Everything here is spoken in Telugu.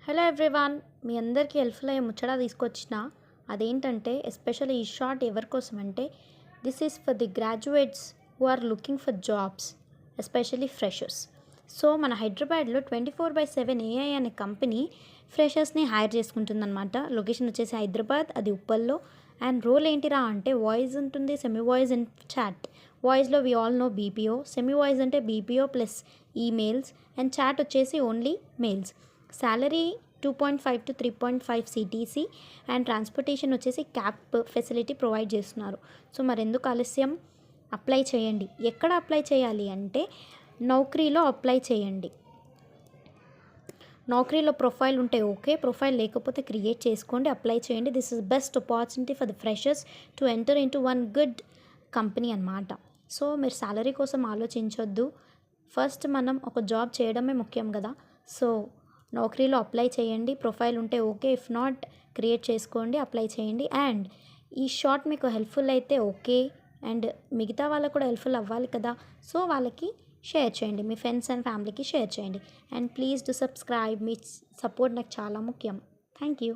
హలో ఎవ్రీవన్, మీ అందరికీ హెల్ప్ఫుల్ అయ్యే ముచ్చట తీసుకొచ్చిన. అదేంటంటే ఎస్పెషల్లీ ఈ షార్ట్ ఎవరి కోసం అంటే this is for the graduates who are looking for jobs, especially freshers. So మన హైదరాబాద్లో 24/7 ఏఐ అనే కంపెనీ ఫ్రెషర్స్ని హైర్ చేసుకుంటుందన్నమాట. లొకేషన్ వచ్చేసి హైదరాబాద్, అది ఉప్పల్లో. అండ్ రోల్ ఏంటిరా అంటే వాయిస్ ఉంటుంది, సెమీ వాయిస్ అండ్ చాట్. వాయిస్లో we all know BPO, semi voice అంటే BPO plus emails, and chat వచ్చేసి only mails. Salary 2.5 to 3.5 CTC and transportation వచ్చేసి క్యాబ్ ఫెసిలిటీ ప్రొవైడ్ చేస్తున్నారు. సో మరెందుకు ఆలస్యం, అప్లై చేయండి. ఎక్కడ అప్లై చేయాలి అంటే నౌకరీలో అప్లై చేయండి. నౌకరీలో ప్రొఫైల్ ఉంటే ఓకే, ప్రొఫైల్ లేకపోతే క్రియేట్ చేసుకోండి, అప్లై చేయండి. This is best opportunity for the freshers to enter in to one good company అనమాట. సో మీరు శాలరీ కోసం ఆలోచించొద్దు, ఫస్ట్ మనం ఒక జాబ్ చేయడమే ముఖ్యం కదా. సో నౌకరీలో అప్లై చేయండి, ప్రొఫైల్ ఉంటే ఓకే, ఇఫ్ నాట్ క్రియేట్ చేసుకోండి, అప్లై చేయండి. అండ్ ఈ షార్ట్ మీకు హెల్ప్ఫుల్ అయితే ఓకే, అండ్ మిగతా వాళ్ళకు కూడా హెల్ప్ఫుల్ అవ్వాలి కదా. సో వాళ్ళకి షేర్ చేయండి, మీ ఫ్రెండ్స్ అండ్ ఫ్యామిలీకి షేర్ చేయండి. And please do subscribe, me support నాకు చాలా ముఖ్యం. Thank you.